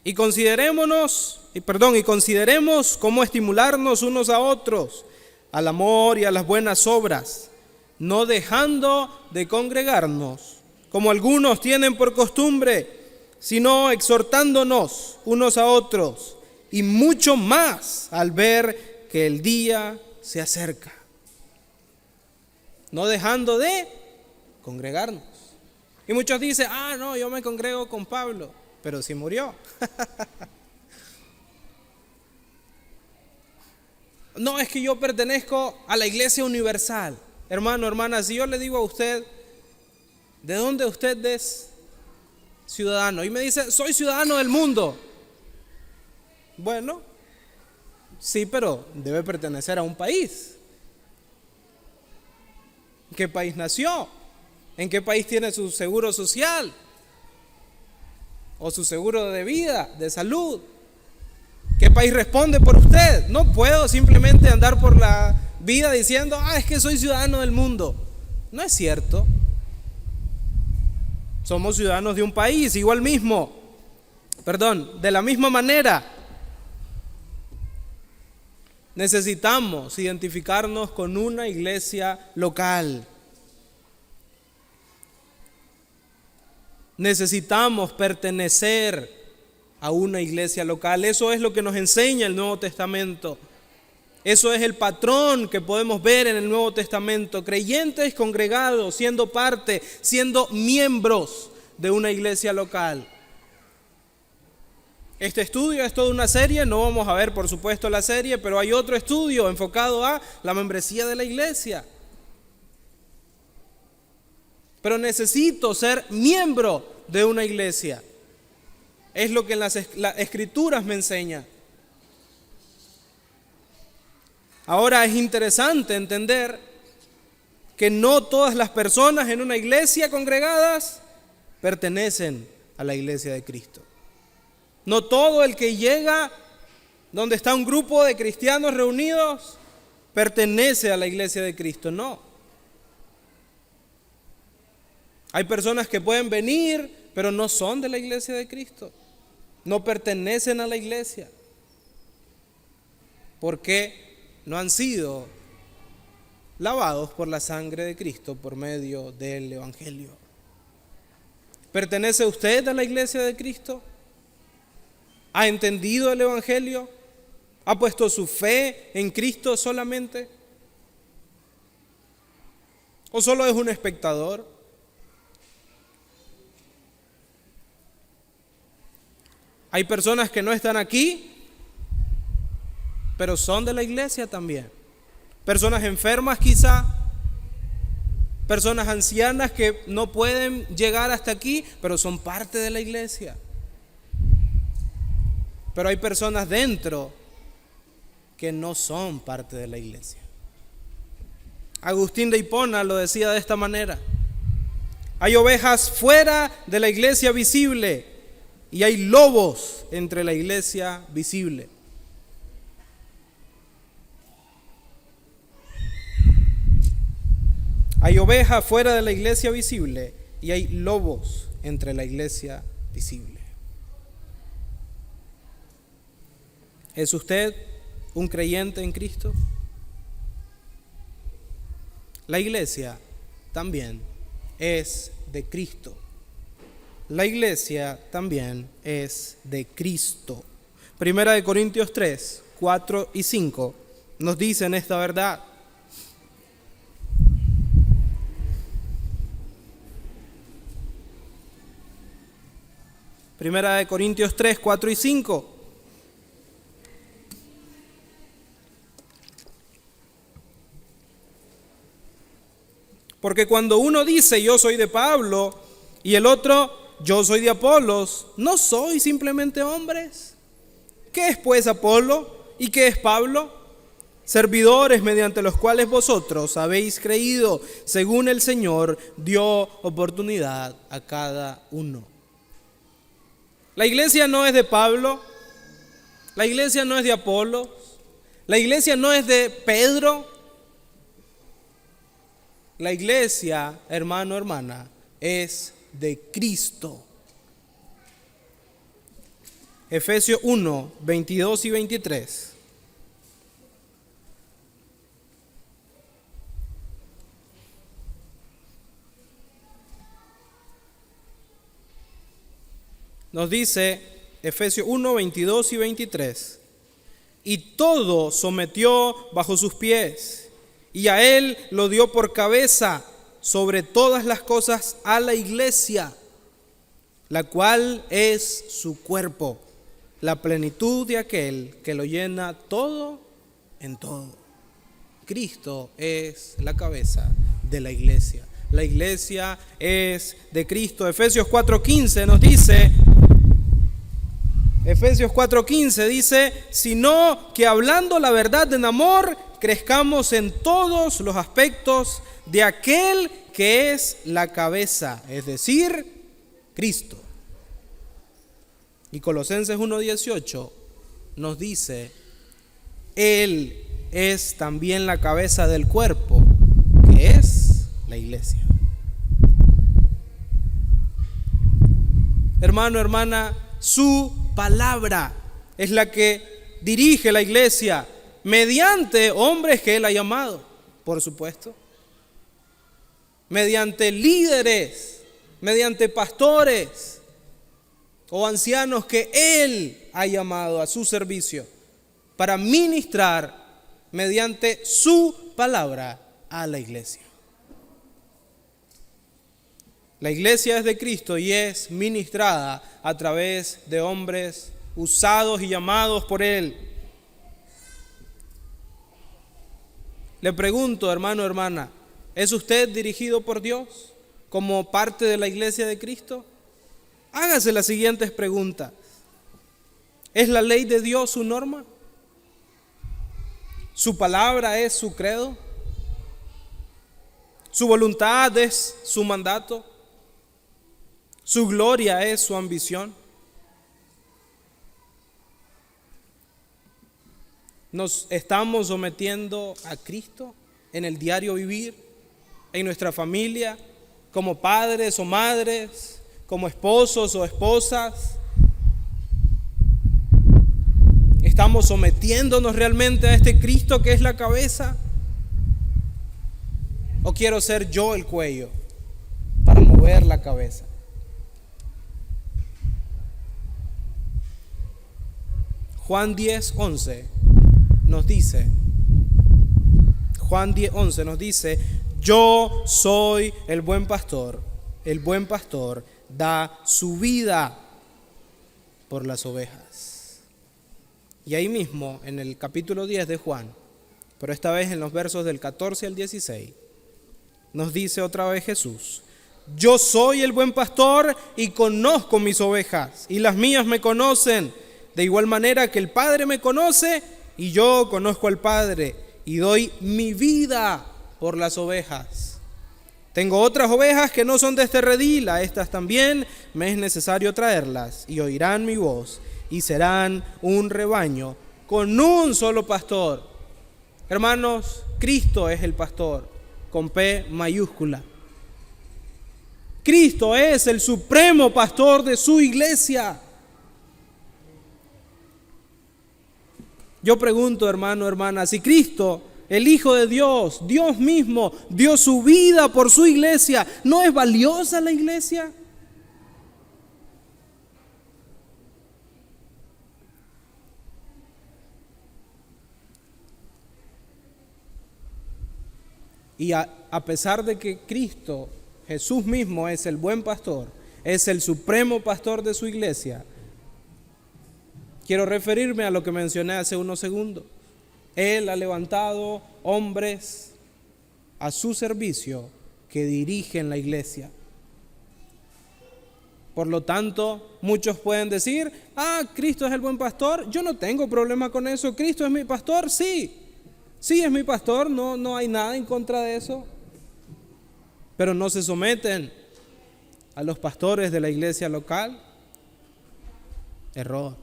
y consideremos cómo estimularnos unos a otros al amor y a las buenas obras, no dejando de congregarnos, como algunos tienen por costumbre, sino exhortándonos unos a otros, y mucho más al ver que el día se acerca. No dejando de congregarnos. Y muchos dicen, no, yo me congrego con Pablo, pero si murió. No, es que yo pertenezco a la iglesia universal. Hermano, hermana, si yo le digo a usted, ¿de dónde usted es ciudadano? Y me dice, soy ciudadano del mundo. Bueno, sí, pero debe pertenecer a un país. ¿En qué país nació? ¿En qué país tiene su seguro social? ¿O su seguro de vida, de salud? ¿Qué país responde por usted? No puedo simplemente andar por la vida diciendo, es que soy ciudadano del mundo. No es cierto. Somos ciudadanos de un país, de la misma manera. Necesitamos identificarnos con una iglesia local. Necesitamos pertenecer a una iglesia local. Eso es lo que nos enseña el Nuevo Testamento. Eso es el patrón que podemos ver en el Nuevo Testamento. Creyentes congregados, siendo parte, siendo miembros de una iglesia local. Este estudio es toda una serie, no vamos a ver por supuesto la serie, pero hay otro estudio enfocado a la membresía de la iglesia. Pero necesito ser miembro de una iglesia. Es lo que las escrituras me enseñan. Ahora es interesante entender que no todas las personas en una iglesia congregadas pertenecen a la iglesia de Cristo. No todo el que llega donde está un grupo de cristianos reunidos pertenece a la iglesia de Cristo, no. Hay personas que pueden venir, pero no son de la iglesia de Cristo. No pertenecen a la iglesia. Porque no han sido lavados por la sangre de Cristo por medio del Evangelio. ¿Pertenece usted a la iglesia de Cristo? ¿Ha entendido el Evangelio? ¿Ha puesto su fe en Cristo solamente? ¿O solo es un espectador? Hay personas que no están aquí, pero son de la iglesia también. Personas enfermas quizá, personas ancianas que no pueden llegar hasta aquí, pero son parte de la iglesia. Pero hay personas dentro que no son parte de la iglesia. Agustín de Hipona lo decía de esta manera: hay ovejas fuera de la iglesia visible y hay lobos entre la iglesia visible. Hay ovejas fuera de la iglesia visible y hay lobos entre la iglesia visible. ¿Es usted un creyente en Cristo? La iglesia también es de Cristo. La iglesia también es de Cristo. Primera de Corintios 3, 4 y 5 nos dicen esta verdad. Primera de Corintios 3, 4 y 5. Porque cuando uno dice yo soy de Pablo y el otro yo soy de Apolos, ¿no soy simplemente hombres? ¿Qué es pues Apolo y qué es Pablo? Servidores mediante los cuales vosotros habéis creído, según el Señor dio oportunidad a cada uno. La iglesia no es de Pablo, la iglesia no es de Apolos, la iglesia no es de Pedro. La iglesia, hermano, hermana, es de Cristo. Efesios 1, 22 y 23. Nos dice Efesios 1, 22 y 23. Y todo sometió bajo sus pies, y a él lo dio por cabeza sobre todas las cosas a la iglesia, la cual es su cuerpo, la plenitud de aquel que lo llena todo en todo. Cristo es la cabeza de la iglesia. La iglesia es de Cristo. Efesios 4:15 nos dice, sino que hablando la verdad en amor, crezcamos en todos los aspectos de aquel que es la cabeza, es decir, Cristo. Y Colosenses 1:18 nos dice, Él es también la cabeza del cuerpo, que es la iglesia. Hermano, hermana, su palabra es la que dirige la iglesia mediante hombres que Él ha llamado, por supuesto, mediante líderes, mediante pastores o ancianos que Él ha llamado a su servicio para ministrar mediante su palabra a la iglesia. La iglesia es de Cristo y es ministrada a través de hombres usados y llamados por Él. Le pregunto, hermano, hermana, ¿es usted dirigido por Dios como parte de la iglesia de Cristo? Hágase las siguientes preguntas. ¿Es la ley de Dios su norma? ¿Su palabra es su credo? ¿Su voluntad es su mandato? ¿Su gloria es su ambición? ¿Nos estamos sometiendo a Cristo en el diario vivir, en nuestra familia, como padres o madres, como esposos o esposas? ¿Estamos sometiéndonos realmente a este Cristo que es la cabeza? ¿O quiero ser yo el cuello para mover la cabeza? Juan 10:11 nos dice, yo soy el buen pastor da su vida por las ovejas. Y ahí mismo, en el capítulo 10 de Juan, pero esta vez en los versos del 14 al 16, nos dice otra vez Jesús, yo soy el buen pastor y conozco mis ovejas, y las mías me conocen, de igual manera que el Padre me conoce, y yo conozco al Padre, y doy mi vida por las ovejas. Tengo otras ovejas que no son de este redil, a estas también me es necesario traerlas, y oirán mi voz, y serán un rebaño con un solo pastor. Hermanos, Cristo es el pastor, con P mayúscula. Cristo es el supremo pastor de su iglesia. Yo pregunto, hermano, hermana, si Cristo, el Hijo de Dios, Dios mismo, dio su vida por su iglesia, ¿no es valiosa la iglesia? Y a pesar de que Cristo, Jesús mismo, es el buen pastor, es el supremo pastor de su iglesia, quiero referirme a lo que mencioné hace unos segundos. Él ha levantado hombres a su servicio que dirigen la iglesia. Por lo tanto, muchos pueden decir, Cristo es el buen pastor, yo no tengo problema con eso, Cristo es mi pastor, sí es mi pastor, no hay nada en contra de eso, pero no se someten a los pastores de la iglesia local. Error.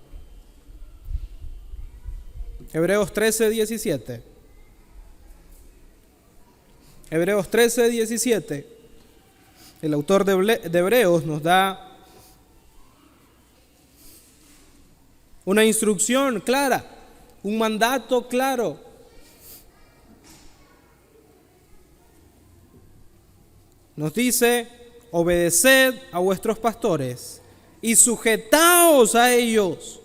Hebreos 13:17. Hebreos 13:17. El autor de Hebreos nos da una instrucción clara, un mandato claro. Nos dice: obedeced a vuestros pastores y sujetaos a ellos,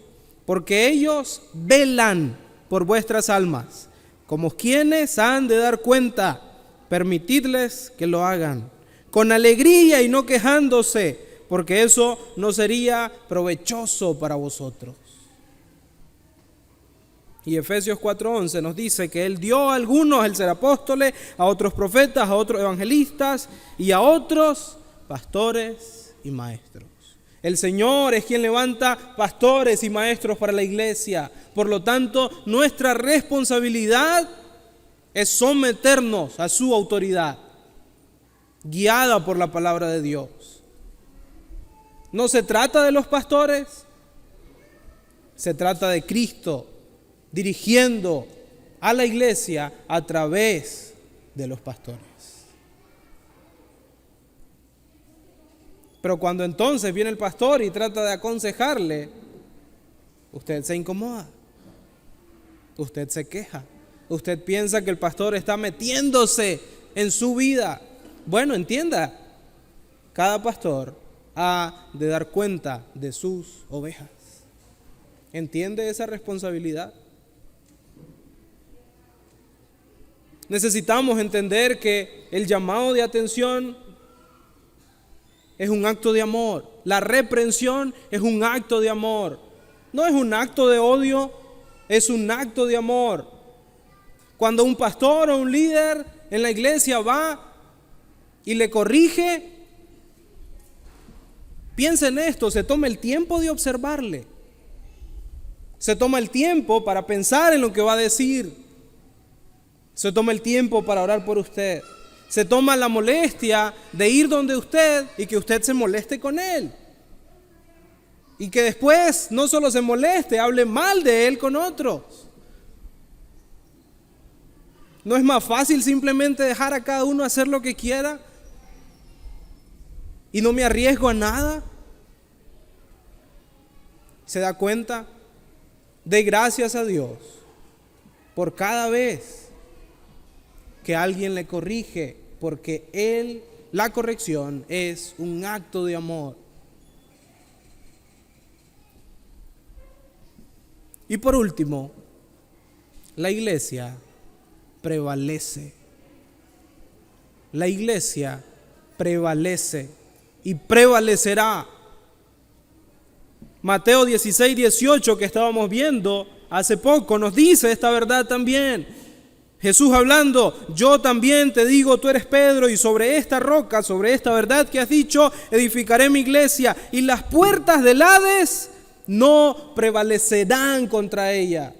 porque ellos velan por vuestras almas, como quienes han de dar cuenta. Permitidles que lo hagan con alegría y no quejándose, porque eso no sería provechoso para vosotros. Y Efesios 4:11 nos dice que Él dio a algunos el ser apóstoles, a otros profetas, a otros evangelistas y a otros pastores y maestros. El Señor es quien levanta pastores y maestros para la iglesia. Por lo tanto, nuestra responsabilidad es someternos a su autoridad, guiada por la palabra de Dios. No se trata de los pastores, se trata de Cristo dirigiendo a la iglesia a través de los pastores. Pero cuando entonces viene el pastor y trata de aconsejarle, usted se incomoda, usted se queja, usted piensa que el pastor está metiéndose en su vida. Bueno, entienda, cada pastor ha de dar cuenta de sus ovejas. ¿Entiende esa responsabilidad? Necesitamos entender que el llamado de atención es un acto de amor. La reprensión es un acto de amor. No es un acto de odio, es un acto de amor. Cuando un pastor o un líder en la iglesia va y le corrige, piensa en esto, se toma el tiempo de observarle. Se toma el tiempo para pensar en lo que va a decir. Se toma el tiempo para orar por usted. Se toma la molestia de ir donde usted y que usted se moleste con él. Y que después no solo se moleste, hable mal de él con otros. ¿No es más fácil simplemente dejar a cada uno hacer lo que quiera y no me arriesgo a nada? ¿Se da cuenta? Dé gracias a Dios por cada vez que alguien le corrige, porque la corrección es un acto de amor. Y por último, la iglesia prevalece. La iglesia prevalece y prevalecerá. Mateo 16:18 que estábamos viendo hace poco nos dice esta verdad también. Jesús hablando: yo también te digo, tú eres Pedro, y sobre esta roca, sobre esta verdad que has dicho, edificaré mi iglesia, y las puertas del Hades no prevalecerán contra ella.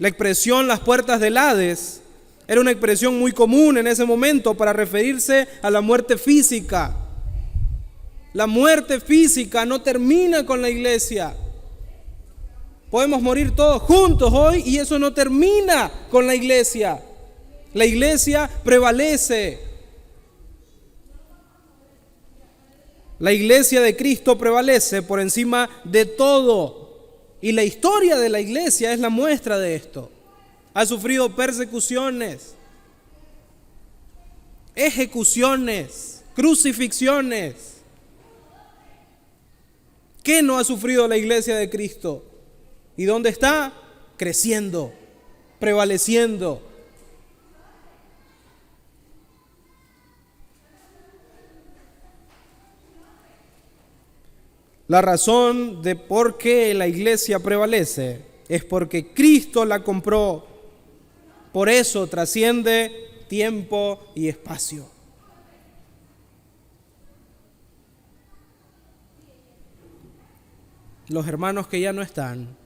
La expresión las puertas del Hades era una expresión muy común en ese momento para referirse a la muerte física. La muerte física no termina con la iglesia. Podemos morir todos juntos hoy y eso no termina con la iglesia. La iglesia prevalece. La iglesia de Cristo prevalece por encima de todo. Y la historia de la iglesia es la muestra de esto. Ha sufrido persecuciones, ejecuciones, crucifixiones. ¿Qué no ha sufrido la iglesia de Cristo? ¿Y dónde está? Creciendo, prevaleciendo. La razón de por qué la iglesia prevalece es porque Cristo la compró. Por eso trasciende tiempo y espacio. Los hermanos que ya no están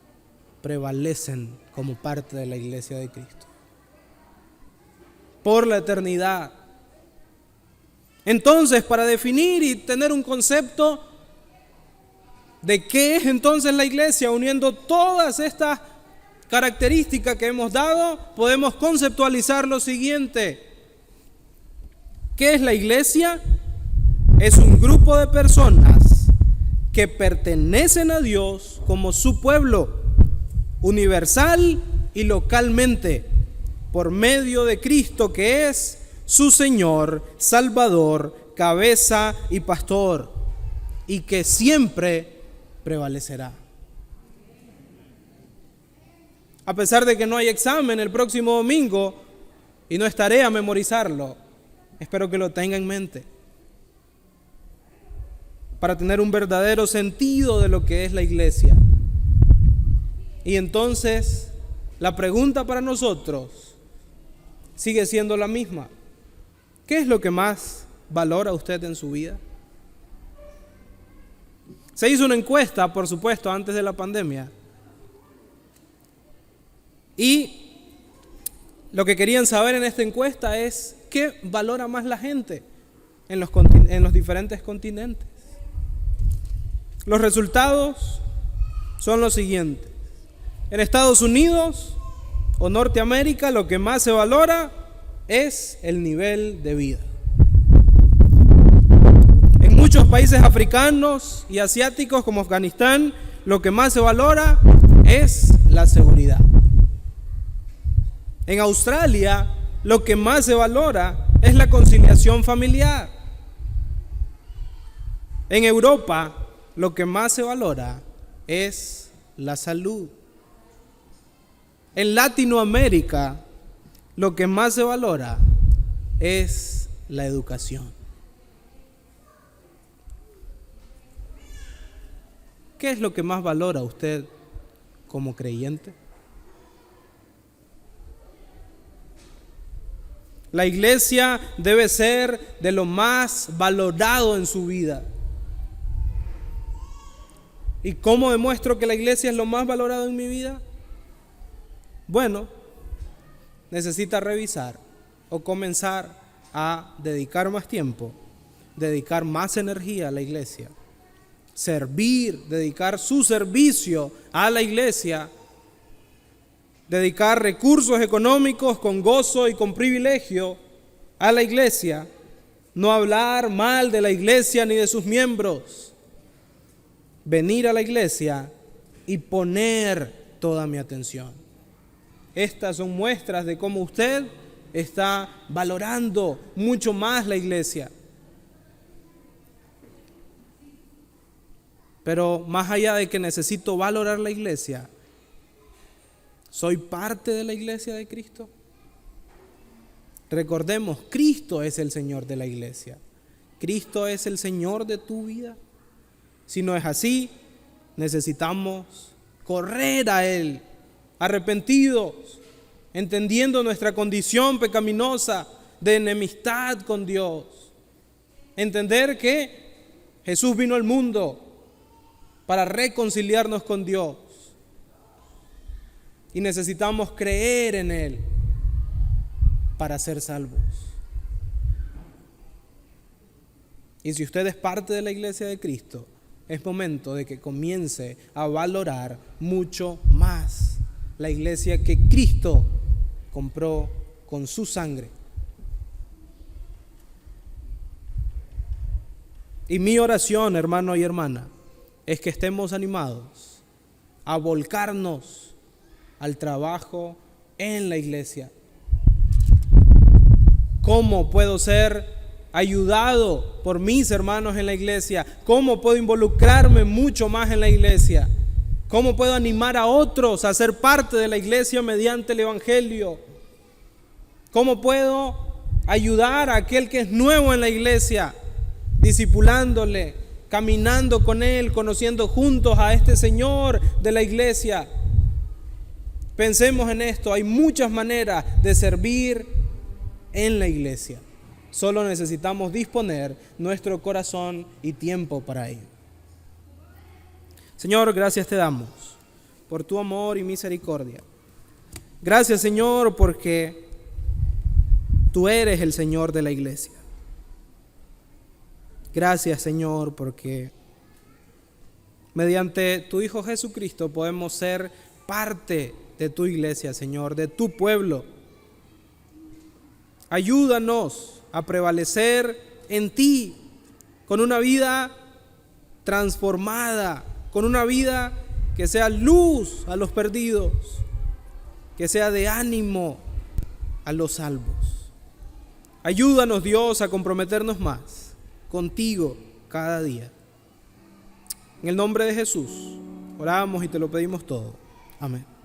prevalecen como parte de la iglesia de Cristo por la eternidad. Entonces, para definir y tener un concepto de qué es entonces la iglesia, uniendo todas estas características que hemos dado, podemos conceptualizar lo siguiente. ¿Qué es la iglesia? Es un grupo de personas que pertenecen a Dios como su pueblo, universal y localmente, por medio de Cristo, que es su Señor, Salvador, cabeza y pastor, y que siempre prevalecerá. A pesar de que no hay examen el próximo domingo y no es tarea memorizarlo, espero que lo tenga en mente para tener un verdadero sentido de lo que es la iglesia. Y entonces la pregunta para nosotros sigue siendo la misma. ¿Qué es lo que más valora usted en su vida? Se hizo una encuesta, por supuesto, antes de la pandemia. Y lo que querían saber en esta encuesta es qué valora más la gente en los diferentes continentes. Los resultados son los siguientes. En Estados Unidos o Norteamérica, lo que más se valora es el nivel de vida. En muchos países africanos y asiáticos como Afganistán, lo que más se valora es la seguridad. En Australia, lo que más se valora es la conciliación familiar. En Europa, lo que más se valora es la salud. En Latinoamérica, lo que más se valora es la educación. ¿Qué es lo que más valora usted como creyente? La iglesia debe ser de lo más valorado en su vida. ¿Y cómo demuestro que la iglesia es lo más valorado en mi vida? Bueno, necesita revisar o comenzar a dedicar más tiempo, dedicar más energía a la iglesia, servir, dedicar su servicio a la iglesia, dedicar recursos económicos con gozo y con privilegio a la iglesia, no hablar mal de la iglesia ni de sus miembros, venir a la iglesia y poner toda mi atención. Estas son muestras de cómo usted está valorando mucho más la iglesia. Pero más allá de que necesito valorar la iglesia, ¿soy parte de la iglesia de Cristo? Recordemos, Cristo es el Señor de la iglesia. Cristo es el Señor de tu vida. Si no es así, necesitamos correr a Él, arrepentidos, entendiendo nuestra condición pecaminosa de enemistad con Dios. Entender que Jesús vino al mundo para reconciliarnos con Dios. Y necesitamos creer en Él para ser salvos. Y si usted es parte de la iglesia de Cristo, es momento de que comience a valorar mucho más la iglesia que Cristo compró con su sangre. Y mi oración, hermano y hermana, es que estemos animados a volcarnos al trabajo en la iglesia. ¿Cómo puedo ser ayudado por mis hermanos en la iglesia? ¿Cómo puedo involucrarme mucho más en la iglesia? ¿Cómo puedo animar a otros a ser parte de la iglesia mediante el evangelio? ¿Cómo puedo ayudar a aquel que es nuevo en la iglesia, discipulándole, caminando con Él, conociendo juntos a este Señor de la iglesia. Pensemos en esto, hay muchas maneras de servir en la iglesia. Solo necesitamos disponer nuestro corazón y tiempo para ello. Señor, gracias te damos por tu amor y misericordia. Gracias, Señor, porque tú eres el Señor de la iglesia. Gracias, Señor, porque mediante tu Hijo Jesucristo podemos ser parte de tu iglesia, Señor, de tu pueblo. Ayúdanos a prevalecer en ti con una vida transformada, con una vida que sea luz a los perdidos, que sea de ánimo a los salvos. Ayúdanos, Dios, a comprometernos más contigo cada día. En el nombre de Jesús oramos y te lo pedimos todo. Amén.